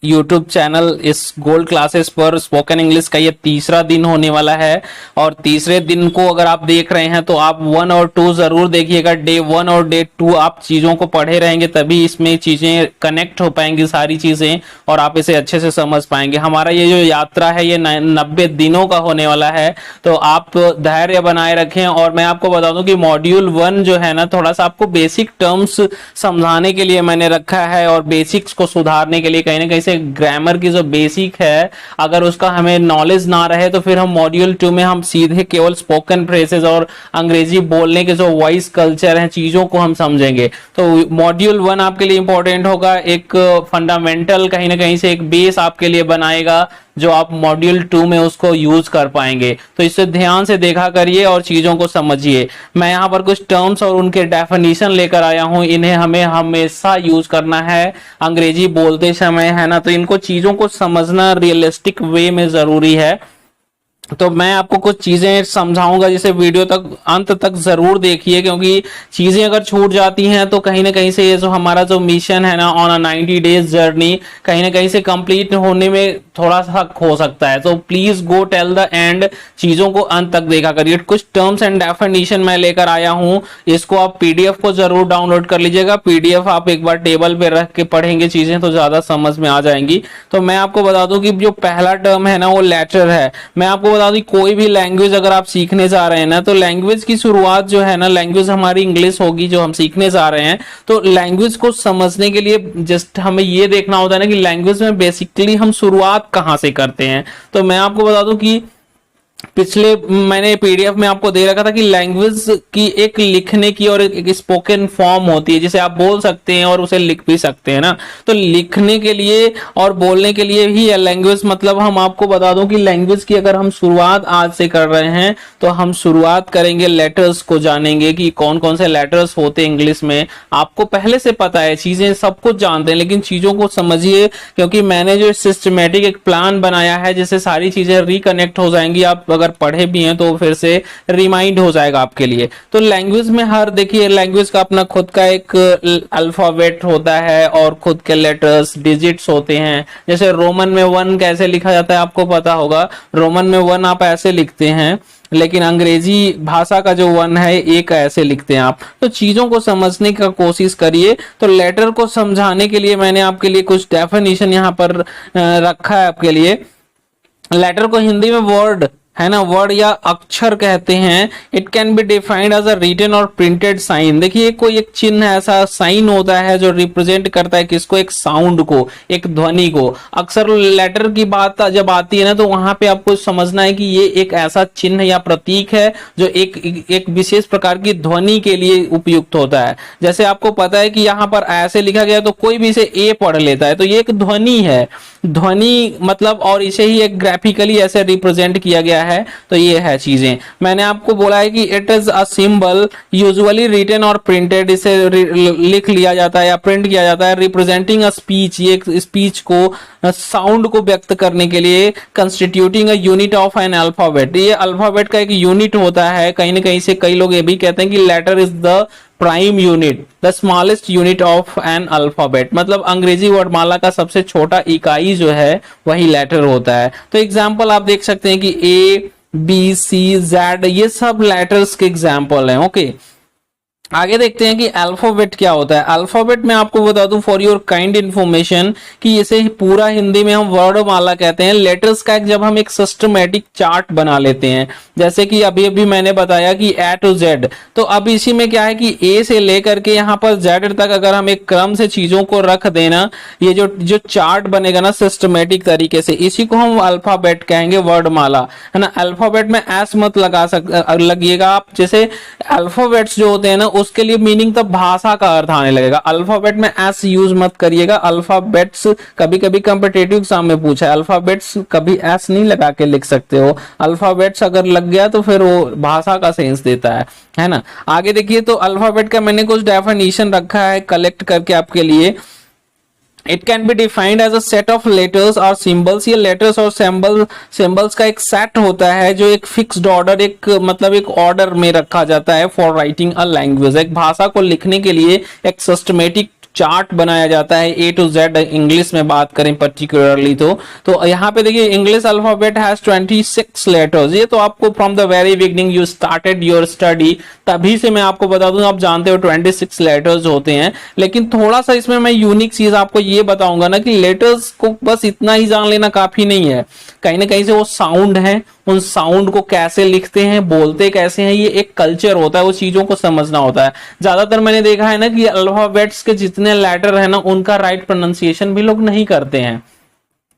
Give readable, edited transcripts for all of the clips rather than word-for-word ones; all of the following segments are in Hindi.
यूट्यूब चैनल इस गोल्ड क्लासेस पर स्पोकन इंग्लिश का ये तीसरा दिन होने वाला है। और तीसरे दिन को अगर आप देख रहे हैं तो आप 1 और 2 जरूर देखिएगा। डे 1 और डे 2 आप चीजों को पढ़े रहेंगे तभी इसमें चीजें कनेक्ट हो पाएंगी सारी चीजें, और आप इसे अच्छे से समझ पाएंगे। हमारा ये जो यात्रा है ये 90 दिनों का होने वाला है, तो आप धैर्य बनाए रखें। और मैं आपको बता दूं कि मॉड्यूल 1 जो है ना, थोड़ा सा आपको बेसिक टर्म्स समझाने के लिए मैंने रखा है और बेसिक्स को सुधारने के लिए। कहीं ना कहीं से ग्रामर की जो बेसिक है, अगर उसका हमें नॉलेज ना रहे तो फिर हम मॉड्यूल 2 में हम सीधे केवल स्पोकन फ्रेजेस और अंग्रेजी बोलने के जो वॉइस कल्चर है चीजों को हम समझेंगे। तो मॉड्यूल 1 आपके लिए इंपॉर्टेंट होगा, एक फंडामेंटल कहीं ना कहीं से एक बेस आपके लिए बनाएगा जो आप मॉड्यूल 2 में उसको यूज कर पाएंगे। तो इसे ध्यान से देखा करिए और चीजों को समझिए। मैं यहाँ पर कुछ टर्म्स और उनके डेफिनेशन लेकर आया हूँ, इन्हें हमें हमेशा यूज करना है अंग्रेजी बोलते समय, है ना। तो इनको चीजों को समझना रियलिस्टिक वे में जरूरी है। तो मैं आपको कुछ चीजें समझाऊंगा, जिसे वीडियो तक अंत तक जरूर देखिए, क्योंकि चीजें अगर छूट जाती हैं तो कहीं ना कहीं से ये जो हमारा जो मिशन है ना ऑन अ 90 डेज जर्नी, कहीं ना कहीं से कंप्लीट होने में थोड़ा सा हो सकता है। तो please go till the end, चीजों को अंत तक देखा करिए। कुछ टर्म्स एंड डेफिनेशन मैं लेकर आया हूं, इसको आप पीडीएफ को जरूर डाउनलोड कर लीजिएगा। पीडीएफ आप एक बार टेबल पे रख के पढ़ेंगे चीजें तो ज्यादा समझ में आ जाएंगी। तो मैं आपको बता दूं कि जो पहला टर्म है ना वो लेटर है। मैं आपको बता दूं कोई भी लैंग्वेज अगर आप सीखने जा रहे हैं ना, तो लैंग्वेज की शुरुआत जो है ना, लैंग्वेज हमारी इंग्लिश होगी जो हम सीखने जा रहे हैं। तो लैंग्वेज को समझने के लिए जस्ट हमें ये देखना होता है ना कि लैंग्वेज में बेसिकली हम शुरुआत कहां से करते हैं। तो मैं आपको बता दूं कि पिछले मैंने पीडीएफ में आपको दे रखा था कि लैंग्वेज की एक लिखने की और एक स्पोकन फॉर्म होती है, जिसे आप बोल सकते हैं और उसे लिख भी सकते हैं ना। तो लिखने के लिए और बोलने के लिए ही है लैंग्वेज। मतलब हम आपको बता दूं कि लैंग्वेज की अगर हम शुरुआत आज से कर रहे हैं तो हम शुरुआत करेंगे लेटर्स को जानेंगे कि कौन कौन से लेटर्स होते हैं इंग्लिश में। आपको पहले से पता है, चीजें सब कुछ जानते हैं, लेकिन चीजों को समझिए, क्योंकि मैंने जो सिस्टमेटिक एक प्लान बनाया है जिससे सारी चीजें रिकनेक्ट हो जाएंगी। आप अगर पढ़े भी हैं तो फिर से रिमाइंड हो जाएगा आपके लिए। तो लैंग्वेज में हर देखिए लैंग्वेज का अपना खुद का एक अल्फाबेट होता है और खुद के लेटर्स डिजिट्स होते हैं। जैसे रोमन में 1 कैसे लिखा जाता है आपको पता होगा। रोमन में 1 आप ऐसे लिखते हैं, लेकिन अंग्रेजी भाषा का जो 1 है 1 ऐसे लिखते हैं आप। तो चीजों को समझने का कोशिश करिए। तो लेटर को समझाने के लिए मैंने आपके लिए कुछ डेफिनेशन यहाँ पर रखा है आपके लिए। लेटर को हिंदी में वर्ड है ना, वर्ड या अक्षर कहते हैं। It can be defined as a written or printed sign. देखिए कोई एक चिन्ह ऐसा साइन होता है जो रिप्रेजेंट करता है किसको, एक साउंड को, एक ध्वनि को। अक्सर लेटर की बात जब आती है ना तो वहां पे आपको समझना है कि ये एक ऐसा चिन्ह या प्रतीक है जो एक विशेष प्रकार की ध्वनि के लिए उपयुक्त होता है। जैसे आपको पता है कि यहाँ पर ऐसे लिखा गया तो कोई भी इसे ए पढ़ लेता है, तो ये एक ध्वनि है। ध्वनि मतलब, और इसे ही एक ग्राफिकली ऐसे रिप्रेजेंट किया गया है। तो ये है चीजें। मैंने आपको बोला है कि it is a symbol usually written or printed, इसे लिख लिया जाता है या प्रिंट किया जाता है, रिप्रेजेंटिंग अ स्पीच, ये स्पीच को साउंड को व्यक्त करने के लिए, constituting a unit of an alphabet, ये अल्फाबेट का एक यूनिट होता है। कहीं ना कहीं से कई लोग ये भी कहते हैं कि letter is the prime unit, the smallest unit of an alphabet. मतलब अंग्रेजी वर्णमाला का सबसे छोटा इकाई जो है वही लेटर होता है। तो एग्जाम्पल आप देख सकते हैं कि ए बी सी जेड ये सब लेटर्स के एग्जाम्पल हैं। ओके, आगे देखते हैं कि अल्फाबेट क्या होता है। अल्फाबेट में आपको बता दूं फॉर योर काइंड इंफॉर्मेशन कि इसे पूरा हिंदी में हम वर्णमाला कहते हैं। लेटर्स का जब हम एक सिस्टमेटिक चार्ट बना लेते हैं, जैसे कि अभी अभी मैंने बताया कि ए टू जेड, तो अब इसी में क्या है कि ए से लेकर के यहाँ पर जेड तक अगर हम एक क्रम से चीजों को रख देना, ये जो चार्ट बनेगा ना सिस्टमेटिक तरीके से, इसी को हम अल्फाबेट कहेंगे, वर्णमाला, है ना। अल्फाबेट में एस मत लगिएगा आप। जैसे अल्फाबेट्स जो होते हैं ना उसके लिए मीनिंग तब भाषा का अर्थ आने लगेगा। अल्फाबेट में एस यूज मत करिएगा। अल्फाबेट्स कभी कभी कॉम्पिटिटिव एग्जाम में पूछा है, अल्फाबेट्स कभी एस नहीं लगा के लिख सकते हो। अल्फाबेट्स अगर लग गया तो फिर वो भाषा का सेंस देता है ना। आगे देखिए, तो अल्फाबेट का मैंने कुछ डेफिनेशन रखा है कलेक्ट करके आपके लिए। It can be defined as a set of letters और सिंबल्स। ये लेटर्स और सिंबल्स का एक सेट होता है जो एक फिक्स्ड ऑर्डर, एक मतलब एक ऑर्डर में रखा जाता है फॉर राइटिंग अ लैंग्वेज। एक भाषा को लिखने के लिए एक सिस्टमेटिक चार्ट बनाया जाता है A to Z इंग्लिश में बात करें पर्टिकुलरली तो यहाँ पे देखिए इंग्लिश अल्फाबेट हैज 26 लेटर्स। ये तो आपको from the very beginning you started your study तभी से मैं आपको बता दूं, आप जानते हो 26 लेटर्स होते हैं। लेकिन थोड़ा सा इसमें मैं यूनिक चीज आपको ये बताऊंगा ना कि लेटर्स को बस इतना ही जान लेना काफी नहीं है, कहीं ना कहीं से वो साउंड है, उन साउंड को कैसे लिखते हैं, बोलते कैसे हैं, ये एक कल्चर होता है, वो चीजों को समझना होता है। ज्यादातर मैंने देखा है ना कि अल्फाबेट्स के जितने लेटर है ना उनका राइट प्रोनाउंसिएशन भी लोग नहीं करते हैं।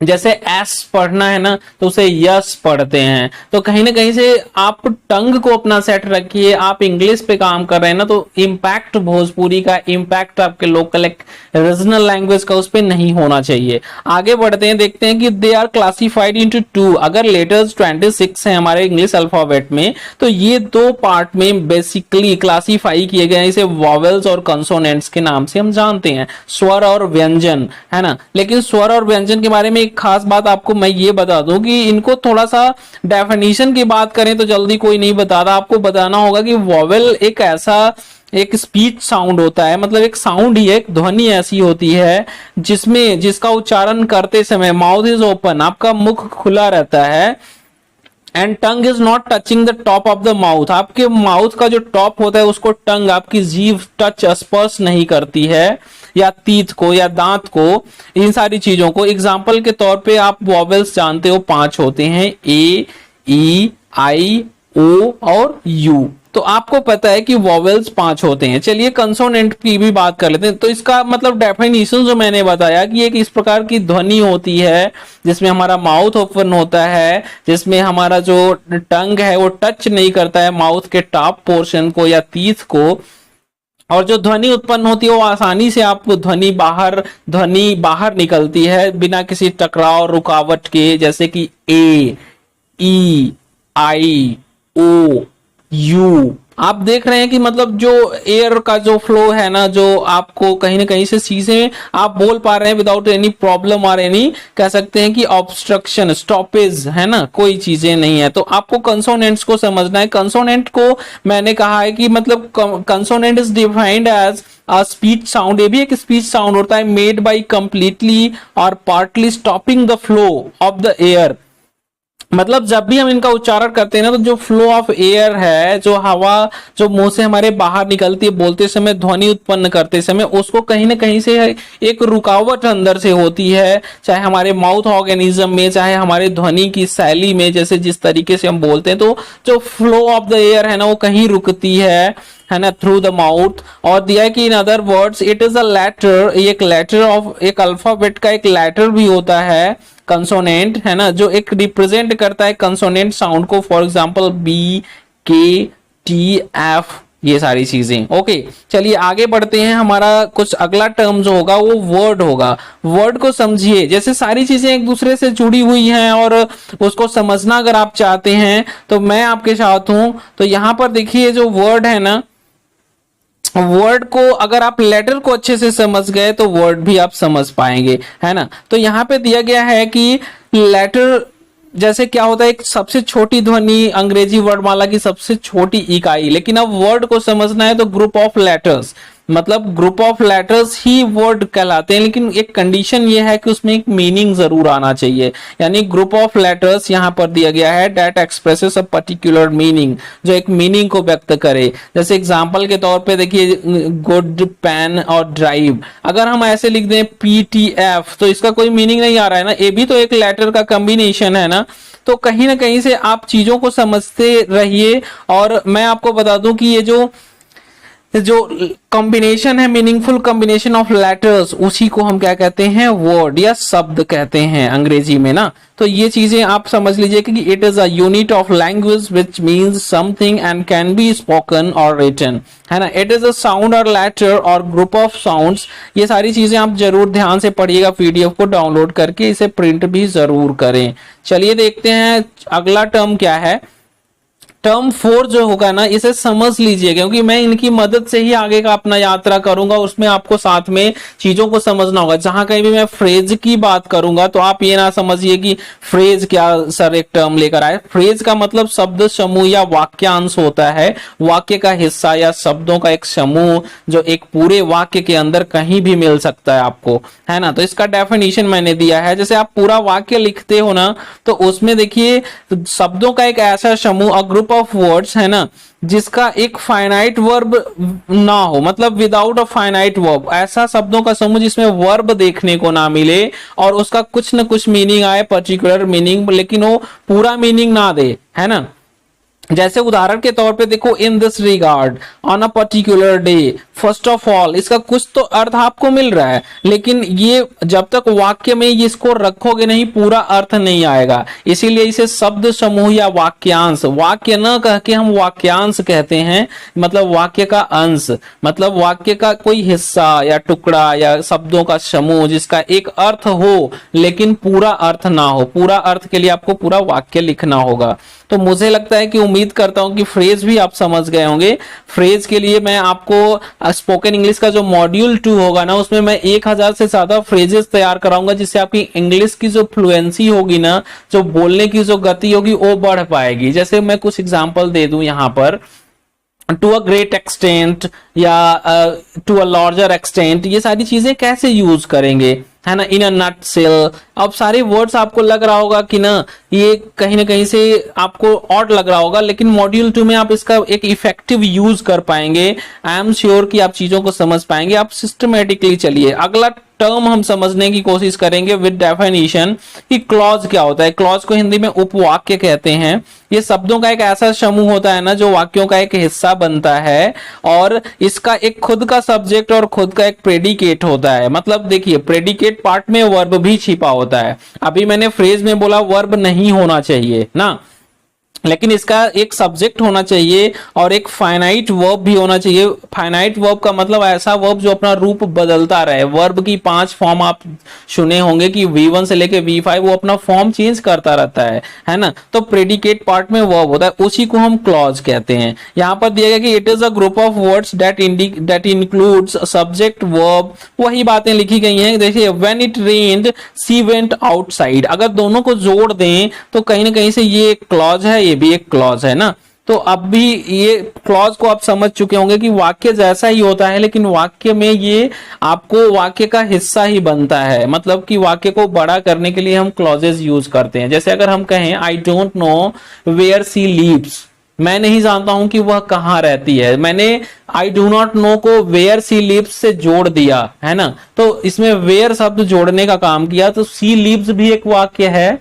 जैसे एस पढ़ना है ना तो उसे यस पढ़ते हैं। तो कहीं ना कहीं से आप टंग को अपना सेट रखिए, आप इंग्लिश पे काम कर रहे हैं ना तो इम्पैक्ट भोजपुरी का, इम्पैक्ट आपके लोकल एक रीजनल लैंग्वेज का उस पर नहीं होना चाहिए। आगे बढ़ते हैं, देखते हैं कि दे आर क्लासिफाइड इनटू 2। अगर लेटर्स 26 हैं हमारे इंग्लिश अल्फाबेट में तो ये दो पार्ट में बेसिकली क्लासिफाई किए गए हैं। इसे वॉवेल्स और कंसोनेंट्स के नाम से हम जानते हैं, स्वर और व्यंजन, है ना। लेकिन स्वर और व्यंजन के बारे में खास बात आपको मैं ये बता दूं कि इनको थोड़ा सा डेफिनेशन की बात करें तो जल्दी कोई नहीं बताता, आपको बताना होगा कि वॉवेल एक ऐसा एक स्पीच साउंड होता है, मतलब एक साउंड ही, एक ध्वनि ऐसी होती है जिसका उच्चारण करते समय माउथ इज ओपन, आपका मुख खुला रहता है, and tongue is not touching the top of the mouth. आपके माउथ का जो टॉप होता है उसको टंग, आपकी जीभ टच स्पर्श नहीं करती है, या तीत को या दांत को, इन सारी चीजों को। एग्जाम्पल के तौर पे आप वॉवेल्स जानते हो 5 होते हैं, ए, ई, आई, ओ और यू। तो आपको पता है कि वॉवेल्स 5 होते हैं। चलिए कंसोनेंट की भी बात कर लेते हैं। तो इसका मतलब डेफिनेशन जो मैंने बताया कि एक इस प्रकार की ध्वनि होती है जिसमें हमारा माउथ ओपन होता है, जिसमें हमारा जो टंग है वो टच नहीं करता है माउथ के टॉप पोर्शन को या टीथ को, और जो ध्वनि उत्पन्न होती है वो आसानी से आपको ध्वनि बाहर निकलती है बिना किसी टकराव रुकावट के, जैसे कि ए, ई, आई, ओ, यू। आप देख रहे हैं कि मतलब जो एयर का जो फ्लो है ना, जो आपको कहीं ना कहीं से चीजें आप बोल पा रहे हैं विदाउट एनी प्रॉब्लम और एनी, कह सकते हैं कि ऑब्स्ट्रक्शन, स्टॉपेज, है ना, कोई चीजें नहीं है। तो आपको कंसोनेंट्स को समझना है। कंसोनेंट को मैंने कहा है कि मतलब consonant is defined as a speech sound. ये भी एक स्पीच साउंड होता है made by completely or partly stopping the flow of the air. मतलब जब भी हम इनका उच्चारण करते हैं ना तो जो फ्लो ऑफ एयर है, जो हवा जो मुंह से हमारे बाहर निकलती है बोलते समय, ध्वनि उत्पन्न करते समय, उसको कहीं ना कहीं से एक रुकावट अंदर से होती है, चाहे हमारे माउथ ऑर्गेनिज्म में, चाहे हमारे ध्वनि की शैली में, जैसे जिस तरीके से हम बोलते हैं। तो जो फ्लो ऑफ द एयर है ना वो कहीं रुकती है ना, थ्रू द माउथ। और दिया है कि in other words it is a letter, एक लेटर ऑफ एक अल्फाबेट का एक लेटर भी होता है कंसोनेंट, है ना, जो एक रिप्रेजेंट करता है कंसोनेंट साउंड को। फॉर एग्जांपल बी, के, टी, एफ, ये सारी चीजें। ओके, चलिए आगे बढ़ते हैं। हमारा कुछ अगला टर्म जो होगा वो वर्ड होगा। वर्ड को समझिए, जैसे सारी चीजें एक दूसरे से जुड़ी हुई हैं और उसको समझना अगर आप चाहते हैं तो मैं आपके साथ हूं। तो यहां पर देखिए जो वर्ड है ना, वर्ड को अगर आप लेटर को अच्छे से समझ गए तो वर्ड भी आप समझ पाएंगे, है ना। तो यहाँ पे दिया गया है कि लेटर जैसे क्या होता है, एक सबसे छोटी ध्वनि, अंग्रेजी वर्डमाला की सबसे छोटी इकाई। लेकिन अब वर्ड को समझना है तो ग्रुप ऑफ लेटर्स, मतलब group of letters he word कहलाते हैं। लेकिन एक कंडीशन ये है कि उसमें एक मीनिंग जरूर आना चाहिए, यानी ग्रुप ऑफ लेटर्स यहां पर दिया गया है that expresses a particular meaning, जो एक मीनिंग को व्यक्त करे। जैसे एग्जांपल के तौर पे देखिए गुड, पेन और ड्राइव, अगर हम ऐसे लिख दें PTF तो इसका कोई मीनिंग नहीं आ रहा है ना, ये भी तो एक लेटर का कॉम्बिनेशन है ना। तो कहीं ना कहीं से आप चीजों को समझते रहिए। और मैं आपको बता दूं कि ये जो कॉम्बिनेशन है, मीनिंगफुल कॉम्बिनेशन ऑफ लेटर्स, उसी को हम क्या कहते हैं, वर्ड या शब्द कहते हैं अंग्रेजी में ना। तो ये चीजें आप समझ लीजिए कि it is a unit of language which means something and can be spoken और रिटन, है ना। इट इज अ साउंड और लेटर और ग्रुप ऑफ साउंड्स। ये सारी चीजें आप जरूर ध्यान से पढ़िएगा, PDF को डाउनलोड करके इसे प्रिंट भी जरूर करें। चलिए देखते हैं अगला टर्म क्या है। टर्म 4 जो होगा ना, इसे समझ लीजिए, क्योंकि मैं इनकी मदद से ही आगे का अपना यात्रा करूंगा, उसमें आपको साथ में चीजों को समझना होगा। जहां कहीं भी मैं फ्रेज की बात करूंगा तो आप ये ना समझिए कि फ्रेज क्या सर एक टर्म लेकर आए। फ्रेज का मतलब शब्द समूह या वाक्यांश होता है, वाक्य का हिस्सा या शब्दों का एक समूह जो एक पूरे वाक्य के अंदर कहीं भी मिल सकता है आपको, है ना। तो इसका डेफिनेशन मैंने दिया है। जैसे आप पूरा वाक्य लिखते हो ना, तो उसमें देखिए शब्दों का एक ऐसा समूह, अ ग्रुप ऑफ वर्ड्स, है ना, जिसका एक फाइनाइट वर्ब ना हो, मतलब विदाउट अ फाइनाइट वर्ब, ऐसा शब्दों का समूह जिसमें वर्ब देखने को ना मिले और उसका कुछ न कुछ मीनिंग आए, पर्टिकुलर मीनिंग, लेकिन वो पूरा मीनिंग ना दे, है ना। जैसे उदाहरण के तौर पे देखो, in this regard, on a particular day, first of all, इसका कुछ तो अर्थ आपको मिल रहा है, लेकिन ये जब तक वाक्य में इसको रखोगे नहीं, पूरा अर्थ नहीं आएगा। इसीलिए इसे शब्द समूह या वाक्यांश, वाक्य न कह के हम वाक्यांश कहते हैं, मतलब वाक्य का अंश, मतलब वाक्य का कोई हिस्सा या टुकड़ा या शब्दों का समूह जिसका एक अर्थ हो लेकिन पूरा अर्थ ना हो। पूरा अर्थ के लिए आपको पूरा वाक्य लिखना होगा। तो मुझे लगता है कि उम्मीद करता हूं कि फ्रेज भी आप समझ गए होंगे। फ्रेज के लिए मैं आपको स्पोकन इंग्लिश का जो मॉड्यूल 2 होगा ना, उसमें मैं 1000 से ज्यादा फ्रेजेस तैयार कराऊंगा, जिससे आपकी इंग्लिश की जो फ्लुएंसी होगी ना, जो बोलने की जो गति होगी, वो बढ़ पाएगी। जैसे मैं कुछ एग्जांपल दे दूं यहां पर, टू अ ग्रेट एक्सटेंट या टू अ लार्जर एक्सटेंट, ये सारी चीजें कैसे यूज करेंगे, है ना। इन अ नट सेल, अब सारे वर्ड्स आपको लग रहा होगा कि ना ये कहीं ना कहीं से आपको ऑड लग रहा होगा, लेकिन मॉड्यूल 2 में आप इसका एक इफेक्टिव यूज कर पाएंगे। आई एम श्योर कि आप चीजों को समझ पाएंगे। आप सिस्टमेटिकली चलिए, अगला टर्म हम समझने की कोशिश करेंगे विद डेफिनेशन कि क्लॉज क्या होता है। क्लॉज को हिंदी में उपवाक्य कहते हैं। ये शब्दों का एक ऐसा समूह होता है ना, जो वाक्यों का एक हिस्सा बनता है और इसका एक खुद का सब्जेक्ट और खुद का एक प्रेडिकेट होता है। मतलब देखिए, प्रेडिकेट पार्ट में वर्ब भी छिपा होता है। अभी मैंने फ्रेज में बोला वर्ब नहीं होना चाहिए ना, लेकिन इसका एक सब्जेक्ट होना चाहिए और एक फाइनाइट वर्ब भी होना चाहिए। फाइनाइट वर्ब का मतलब ऐसा वर्ब जो अपना रूप बदलता रहे। वर्ब की 5 फॉर्म आप सुने होंगे कि V1 से लेके V5 वो अपना फॉर्म चेंज करता रहता है ना। तो प्रेडिकेट पार्ट में वर्ब होता है, उसी को हम क्लॉज कहते हैं। यहां पर दिया गया कि it is a group of words that includes subject verb, वही बातें लिखी गई हैं। देखिए, when it rained she went outside, अगर दोनों को जोड़ दें तो कहीं ना कहीं से ये एक क्लॉज है, ये भी एक क्लॉज है ना। तो अब भी ये क्लॉज को आप समझ चुके होंगे कि वाक्य जैसा ही होता है, लेकिन वाक्य में ये आपको वाक्य का हिस्सा ही बनता है। मतलब कि वाक्य को बड़ा करने के लिए हम क्लॉजेस यूज करते हैं। जैसे अगर हम कहें I don't know where she lives, मैं नहीं जानता हूं कि वह कहां रहती है, मैंने आई डू नॉट नो को वेयर सी लिव्स से जोड़ दिया, है ना। तो इसमें वेयर शब्द जोड़ने का काम किया, तो सी लिव्स भी एक वाक्य है।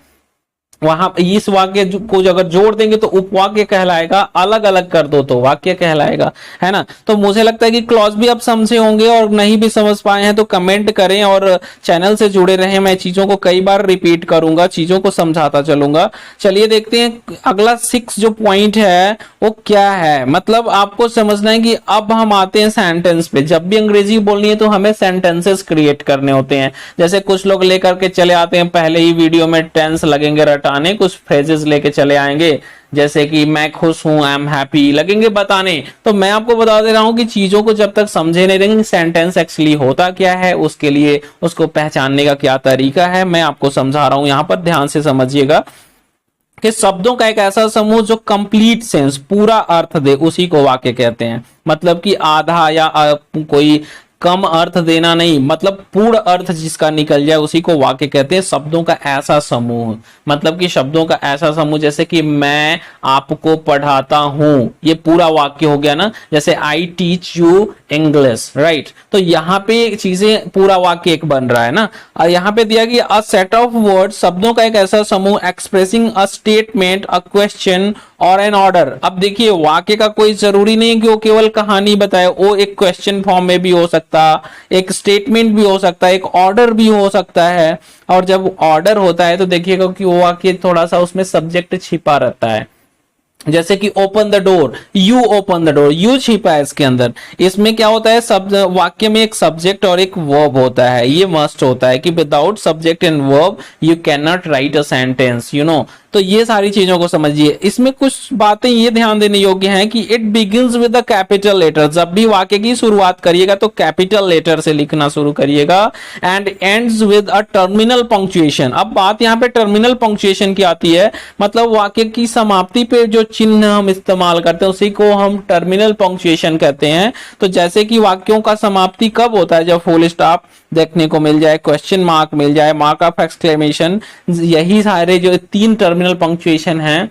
वहां इस वाक्य को अगर जोड़ देंगे तो उपवाक्य कहलाएगा, अलग अलग कर दो तो वाक्य कहलाएगा, है ना। तो मुझे लगता है कि क्लॉज भी आप समझे होंगे, और नहीं भी समझ पाए हैं तो कमेंट करें और चैनल से जुड़े रहें। मैं चीजों को कई बार रिपीट करूंगा, चीजों को समझाता चलूंगा। चलिए देखते हैं अगला 6 जो पॉइंट है वो क्या है। मतलब आपको समझना है कि अब हम आते हैं सेंटेंस पे। जब भी अंग्रेजी बोलनी है तो हमें सेंटेंसेस क्रिएट करने होते हैं। जैसे कुछ लोग लेकर के चले आते हैं, पहले ही वीडियो में टेंस लगेंगे रटाने, कुछ फ्रेजेस लेके चले आएंगे, जैसे कि मैं खुश हूं, आई एम हैप्पी, लगेंगे बताने। तो मैं आपको बता दे रहा हूं कि चीजों को जब तक समझे नहीं देंगे, सेंटेंस एक्चुअली होता क्या है, उसके लिए उसको पहचानने का क्या तरीका है, मैं आपको समझा रहा हूं। यहां पर ध्यान से समझिएगा कि शब्दों का एक ऐसा समूह जो कंप्लीट सेंस, पूरा अर्थ दे, उसी को वाक्य कहते हैं। मतलब कि आधा या कोई कम अर्थ देना नहीं, मतलब पूर्ण अर्थ जिसका निकल जाए उसी को वाक्य कहते हैं। शब्दों का ऐसा समूह, मतलब कि शब्दों का ऐसा समूह, जैसे कि मैं आपको पढ़ाता हूं, ये पूरा वाक्य हो गया ना। जैसे I teach you English, right. तो यहाँ पे चीजें पूरा वाक्य एक बन रहा है ना। और यहाँ पे दिया गया अ सेट ऑफ वर्ड, शब्दों का एक ऐसा समूह expressing a statement, a question और एन ऑर्डर। अब देखिए, वाक्य का कोई जरूरी नहीं कि वो केवल कहानी बताए, वो एक क्वेश्चन फॉर्म में भी हो सकता, एक स्टेटमेंट भी हो सकता है, एक ऑर्डर भी हो सकता है। और जब ऑर्डर होता है तो देखिएगा कि वो वाक्य थोड़ा सा उसमें सब्जेक्ट छिपा रहता है। जैसे कि open the door, you open the door, you छिपा है इसके अंदर। इसमें क्या होता है, सब वाक्य में एक सब्जेक्ट और एक वर्ब होता है, ये मस्ट होता है कि without subject and verb you can not right a sentence, you know. तो ये सारी चीजों को समझिए। इसमें कुछ बातें ये ध्यान देने योग्य हैं कि it begins with a capital letter, जब भी वाक्य की शुरुआत करिएगा तो कैपिटल लेटर से लिखना शुरू करिएगा। And ends with a terminal punctuation. अब बात यहाँ पे टर्मिनल पंक्चुएशन की आती है, मतलब वाक्य की समाप्ति पे जो चिन्ह हम इस्तेमाल करते हैं उसी को हम टर्मिनल पंक्चुएशन कहते हैं। तो जैसे कि वाक्यों का समाप्ति कब होता है, जब फुल स्टॉप देखने को मिल जाए, क्वेश्चन मार्क मिल जाए, मार्क ऑफ एक्सक्लेमेशन, यही सारे जो 3 टर्मिनल पंक्चुएशन हैं,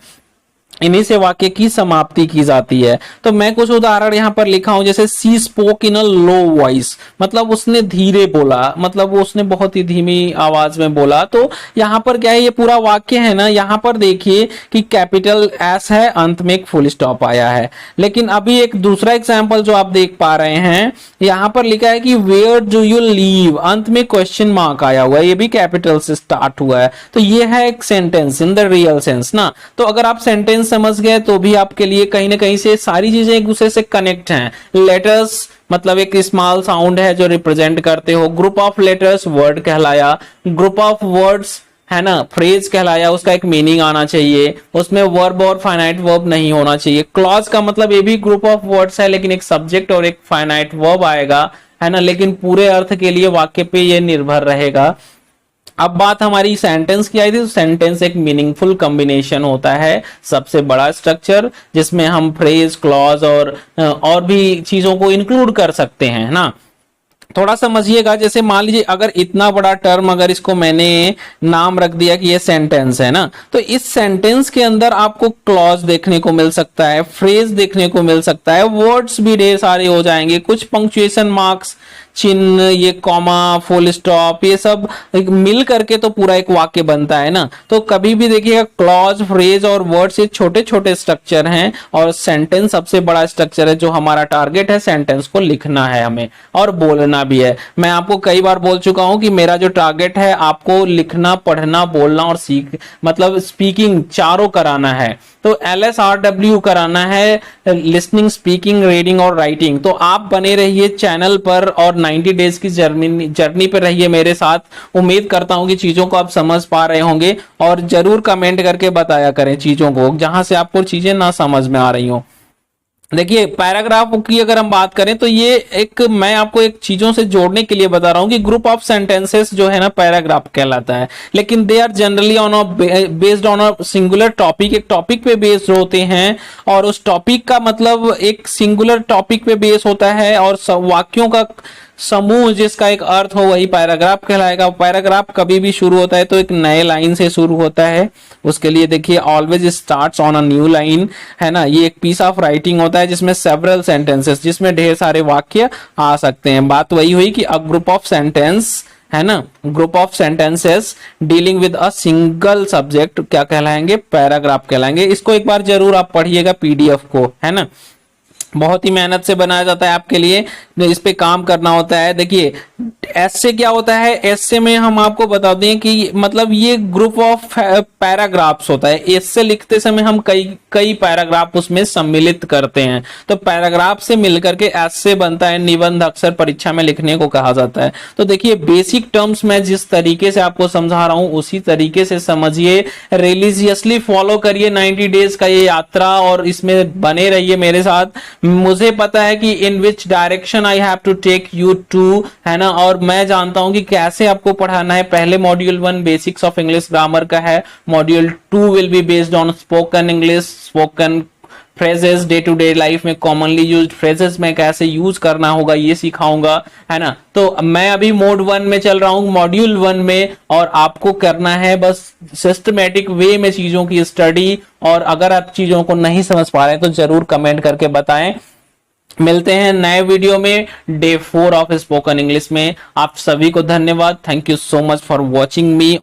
इन्हीं से वाक्य की समाप्ति की जाती है। तो मैं कुछ उदाहरण यहां पर लिखा हूं, जैसे सी spoke in a low voice, मतलब उसने धीरे बोला, मतलब वो उसने बहुत ही धीमी आवाज में बोला। तो यहां पर क्या है, ये पूरा वाक्य है ना, यहां पर देखिए कि कैपिटल एस है, अंत में एक फुल स्टॉप आया है। लेकिन अभी एक दूसरा एग्जाम्पल जो आप देख पा रहे हैं, यहां पर लिखा है कि वेयर डू यू लीव, अंत में क्वेश्चन मार्क आया हुआ है, ये भी कैपिटल से स्टार्ट हुआ है। तो ये है एक sentence in the real sense ना। तो अगर आप सेंटेंस समझ गए तो भी आपके लिए कहीं ना कहीं से सारी चीजें एक दूसरे से कनेक्ट हैं। लेटर्स मतलब एक स्मॉल साउंड है जो रिप्रेजेंट करते हो, ग्रुप ऑफ लेटर्स वर्ड कहलाया, ग्रुप ऑफ वर्ड्स है ना फ्रेज कहलाया, उसका एक मीनिंग आना चाहिए, उसमें वर्ब और फाइनाइट वर्ब नहीं होना चाहिए। क्लॉज का मतलब ये भी ग्रुप ऑफ वर्ड्स है लेकिन एक सब्जेक्ट और एक फाइनाइट वर्ब आएगा, है ना, लेकिन पूरे अर्थ के लिए वाक्य पे ये निर्भर रहेगा। अब बात हमारी सेंटेंस की आई थी, तो सेंटेंस एक मीनिंगफुल कॉम्बिनेशन होता है, सबसे बड़ा स्ट्रक्चर जिसमें हम फ्रेज, क्लॉज और भी चीजों को इंक्लूड कर सकते हैं ना। थोड़ा समझिएगा, जैसे मान लीजिए अगर इतना बड़ा टर्म, अगर इसको मैंने नाम रख दिया कि ये सेंटेंस है ना, तो इस सेंटेंस के अंदर आपको क्लॉज देखने को मिल सकता है, फ्रेज देखने को मिल सकता है, वर्ड्स भी ढेर सारे हो जाएंगे, कुछ पंक्चुएशन मार्क्स, चिन्ह, ये कॉमा, फुल स्टॉप, ये सब मिल करके तो पूरा एक वाक्य बनता है ना। तो कभी भी देखिएगा क्लॉज, फ्रेज और वर्ड्स ये छोटे छोटे स्ट्रक्चर हैं और सेंटेंस सबसे बड़ा स्ट्रक्चर है। जो हमारा टारगेट है, सेंटेंस को लिखना है हमें और बोलना भी है। मैं आपको कई बार बोल चुका हूं कि मेरा जो टारगेट है, आपको लिखना, पढ़ना, बोलना और मतलब स्पीकिंग चारों कराना है। तो LSRW कराना है, लिसनिंग, स्पीकिंग, रीडिंग और राइटिंग। तो आप बने रहिए चैनल पर और 90 डेज की जर्नी पर रहिए मेरे साथ। उम्मीद करता हूं कि चीजों को आप समझ पा रहे होंगे और जरूर कमेंट करके बताया करें चीजों को, जहां से आपको चीजें ना समझ में आ रही हो। देखिए पैराग्राफ की अगर हम बात करें तो ये एक, मैं आपको एक चीजों से जोड़ने के लिए बता रहा हूं कि ग्रुप ऑफ सेंटेंसेस जो है ना पैराग्राफ कहलाता है, लेकिन they are generally on based on a singular topic, एक टॉपिक पे बेस्ड होते हैं और उस टॉपिक का मतलब एक सिंगुलर टॉपिक पे बेस होता है और वाक्यों का समूह जिसका एक अर्थ हो वही पैराग्राफ कहलाएगा। पैराग्राफ कभी भी शुरू होता है तो एक नए लाइन से शुरू होता है, उसके लिए देखिए always starts on a new line, है ना। ये एक पीस ऑफ राइटिंग होता है जिसमें सेवरल सेंटेंसेस, जिसमें ढेर सारे वाक्य आ सकते हैं। बात वही हुई कि अ ग्रुप ऑफ सेंटेंस, है ना, group of sentences dealing with a single subject क्या कहलाएंगे, पैराग्राफ कहलाएंगे। इसको एक बार जरूर आप पढ़िएगा PDF को, है ना, बहुत ही मेहनत से बनाया जाता है आपके लिए, इस पे काम करना होता है। देखिए एस्से क्या होता है, एस्से में हम आपको बता दें कि मतलब ये ग्रुप ऑफ पैराग्राफ्स होता है। एस्से लिखते समय हम कई पैराग्राफ उसमें सम्मिलित करते हैं, तो पैराग्राफ से मिलकर के एस्से बनता है, निबंध अक्सर परीक्षा में लिखने को कहा जाता है। तो देखिए बेसिक टर्म्स मैं जिस तरीके से आपको समझा रहा हूं उसी तरीके से समझिए, रिलीजियसली फॉलो करिए 90 डेज का ये यात्रा और इसमें बने रहिए मेरे साथ। मुझे पता है कि in which direction I have to take you to, है ना, और मैं जानता हूं कि कैसे आपको पढ़ाना है। पहले module 1 basics of English grammar का है, module 2 will be based on spoken English, spoken phrases, day to day life में कॉमनली यूज्ड फ्रेजेस में कैसे यूज करना होगा ये सिखाऊंगा, है ना। तो मैं अभी मोड 1 में चल रहा हूं, मॉड्यूल 1 में, और आपको करना है बस सिस्टमैटिक वे में चीजों की स्टडी। और अगर आप चीजों को नहीं समझ पा रहे हैं तो जरूर कमेंट करके बताएं। मिलते हैं नए वीडियो में डे 4 ऑफ स्पोकन इंग्लिश में। आप सभी को धन्यवाद, thank you so much for watching me.